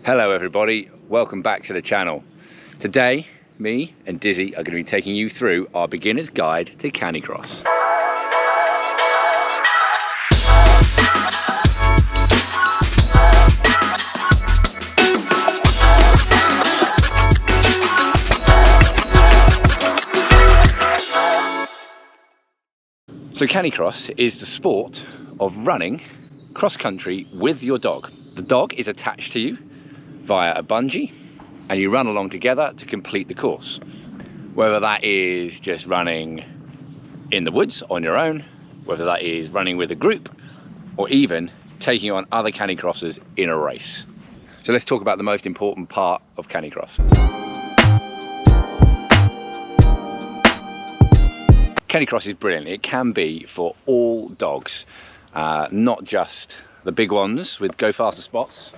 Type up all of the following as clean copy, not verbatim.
Hello everybody, welcome back to the channel. Today, me and Dizzy are going to be taking you through our beginner's guide to Canicross. So Canicross is the sport of running cross-country with your dog. The dog is attached to you via a bungee and you run along together to complete the course. Whether that is just running in the woods on your own, whether that is running with a group, or even taking on other Canicrossers in a race. So let's talk about the most important part of Canicross. Canicross is brilliant. It can be for all dogs, not just the big ones with go faster spots,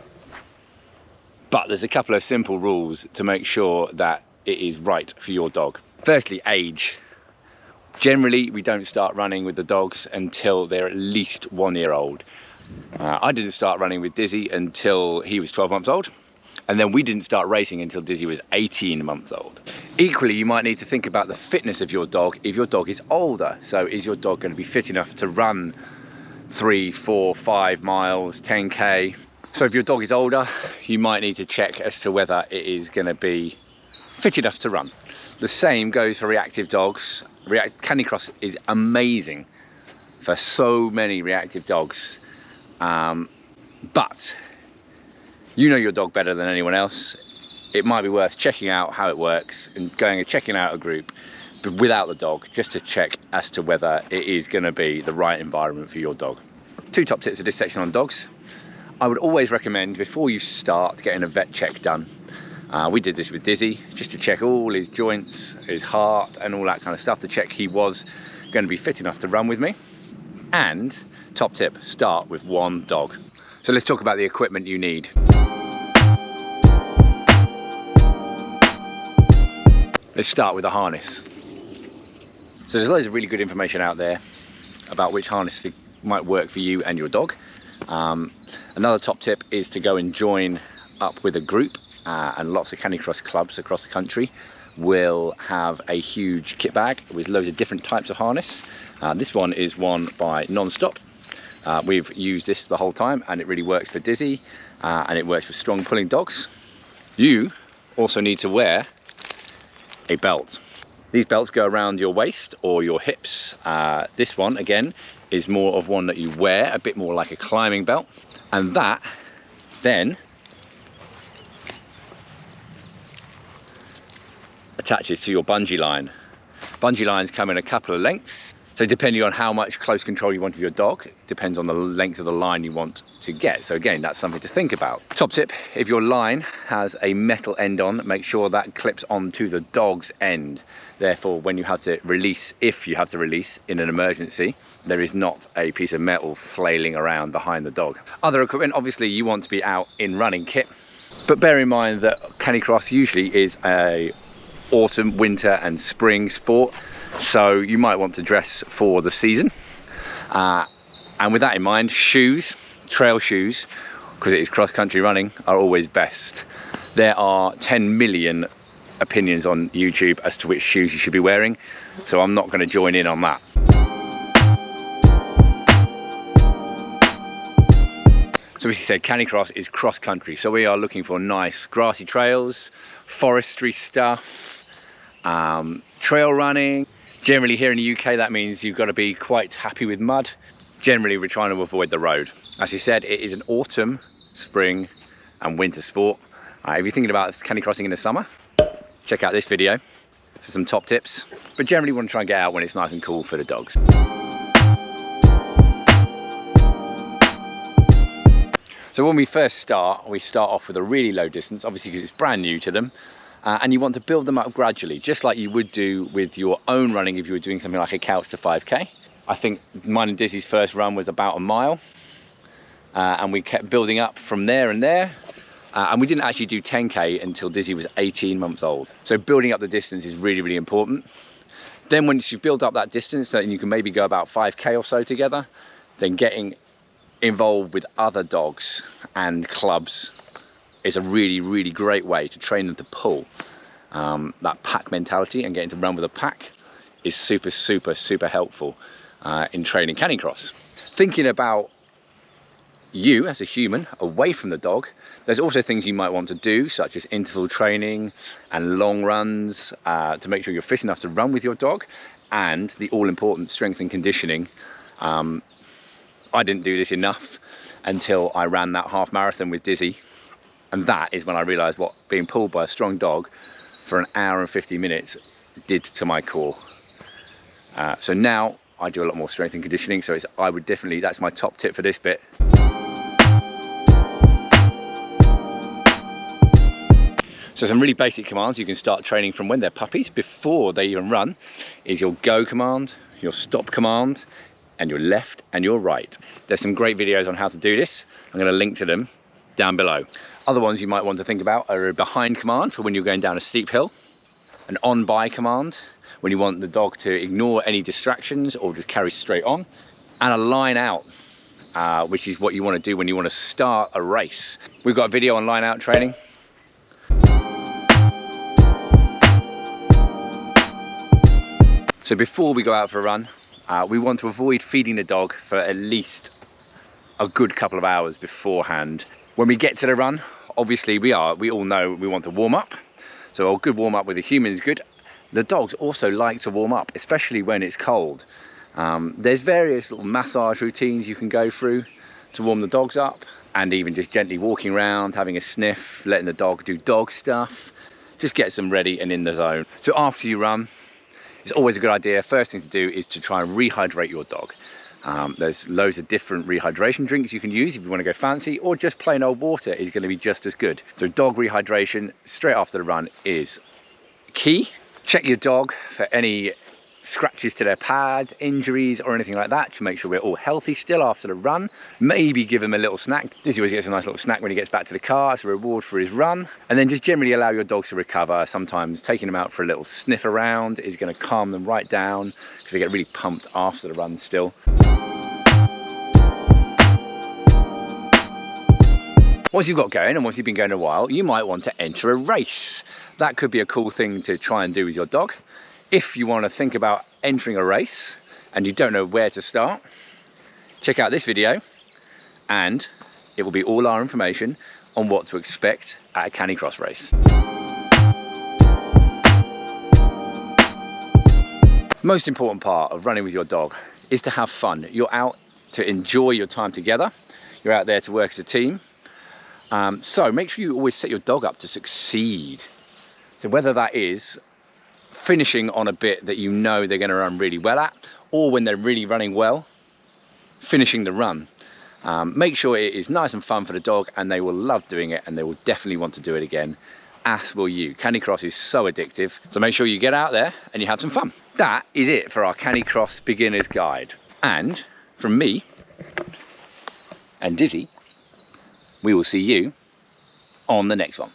but there's a couple of simple rules to make sure that it is right for your dog. Firstly, age. Generally, we don't start running with the dogs until they're at least 1 year old. I didn't start running with Dizzy until he was 12 months old. And then we didn't start racing until Dizzy was 18 months old. Equally, you might need to think about the fitness of your dog if your dog is older. So is your dog going to be fit enough to run 3, 4, 5 miles, 10K? So if your dog is older, you might need to check as to whether it is going to be fit enough to run. The same goes for reactive dogs. Canicross is amazing for so many reactive dogs. But you know your dog better than anyone else. It might be worth checking out how it works and going and checking out a group, but without the dog, just to check as to whether it is going to be the right environment for your dog. 2 top tips for this section on dogs. I would always recommend, before you start, getting a vet check done. We did this with Dizzy, just to check all his joints, his heart, and all that kind of stuff, to check he was going to be fit enough to run with me. And, top tip, start with 1 dog. So let's talk about the equipment you need. Let's start with a harness. So there's loads of really good information out there about which harness might work for you and your dog. Another top tip is to go and join up with a group, and lots of Canicross clubs across the country will have a huge kit bag with loads of different types of harness. This one is one by Non-Stop. We've used this the whole time and it really works for Dizzy, and it works for strong pulling dogs. You also need to wear a belt. These belts go around your waist or your hips. This one, again, is more of one that you wear, a bit more like a climbing belt. And that then attaches to your bungee line. Bungee lines come in a couple of lengths. So depending on how much close control you want of your dog, it depends on the length of the line you want to get. So again, that's something to think about. Top tip, if your line has a metal end on, make sure that clips onto the dog's end. Therefore, when you have to release, if you have to release in an emergency, there is not a piece of metal flailing around behind the dog. Other equipment, obviously you want to be out in running kit, but bear in mind that Canicross usually is a autumn, winter and spring sport. So you might want to dress for the season, and with that in mind, shoes, trail shoes, because it is cross-country running, are always best. There are 10 million opinions on YouTube as to which shoes you should be wearing, so I'm not going to join in on that. So as you said, Canicross is cross-country, so we are looking for nice grassy trails, forestry stuff, trail running. Generally here in the UK, that means you've got to be quite happy with mud. Generally, we're trying to avoid the road. As you said, it is an autumn, spring and winter sport. If you're thinking about canicrossing in the summer, check out this video for some top tips. But generally, we want to try and get out when it's nice and cool for the dogs. So when we first start, we start off with a really low distance, obviously because it's brand new to them. And you want to build them up gradually, just like you would do with your own running if you were doing something like a couch to 5K. I think mine and Dizzy's first run was about a mile, and we kept building up from there and there. And we didn't actually do 10K until Dizzy was 18 months old. So building up the distance is really, really important. Then once you've built up that distance, then you can maybe go about 5K or so together, then getting involved with other dogs and clubs is a really, really great way to train them to pull. That pack mentality and getting to run with a pack is super, super, super helpful in training Canicross. Thinking about you as a human away from the dog, there's also things you might want to do, such as interval training and long runs to make sure you're fit enough to run with your dog, and the all-important strength and conditioning. I didn't do this enough until I ran that half marathon with Dizzy, and that is when I realized what being pulled by a strong dog for an hour and 50 minutes did to my core. So now I do a lot more strength and conditioning, so that's my top tip for this bit. So some really basic commands you can start training from when they're puppies, before they even run, is your go command, your stop command, and your left and your right. There's some great videos on how to do this. I'm going to link to them down below. Other ones you might want to think about are a behind command for when you're going down a steep hill, an on-by command when you want the dog to ignore any distractions or just carry straight on, and a line out, which is what you want to do when you want to start a race. We've got a video on line out training. So before we go out for a run, we want to avoid feeding the dog for at least a good couple of hours beforehand. When we get to the run, obviously we all know we want to warm up. So a good warm up with a human is good. The dogs also like to warm up, especially when it's cold. There's various little massage routines you can go through to warm the dogs up, and even just gently walking around, having a sniff, letting the dog do dog stuff, just gets them ready and in the zone. So after you run, it's always a good idea. First thing to do is to try and rehydrate your dog. There's loads of different rehydration drinks you can use if you want to go fancy, or just plain old water is going to be just as good. So dog rehydration straight after the run is key. Check your dog for any scratches to their pads, injuries or anything like that, to make sure we're all healthy still after the run. Maybe give him a little snack. Dizzy always gets a nice little snack when he gets back to the car. It's a reward for his run. And then just generally allow your dogs to recover. Sometimes taking them out for a little sniff around is going to calm them right down, because they get really pumped after the run still. Once you've got going, and once you've been going a while, you might want to enter a race. That could be a cool thing to try and do with your dog. If you want to think about entering a race and you don't know where to start, check out this video, and it will be all our information on what to expect at a Canicross race. Most important part of running with your dog is to have fun. You're out to enjoy your time together. You're out there to work as a team. So make sure you always set your dog up to succeed. So whether that is finishing on a bit that you know they're going to run really well at, or when they're really running well, finishing the run. Make sure it is nice and fun for the dog, and they will love doing it, and they will definitely want to do it again, as will you. Canicross is so addictive, so make sure you get out there and you have some fun. That is it for our Canicross beginner's guide. And from me and Dizzy, we will see you on the next one.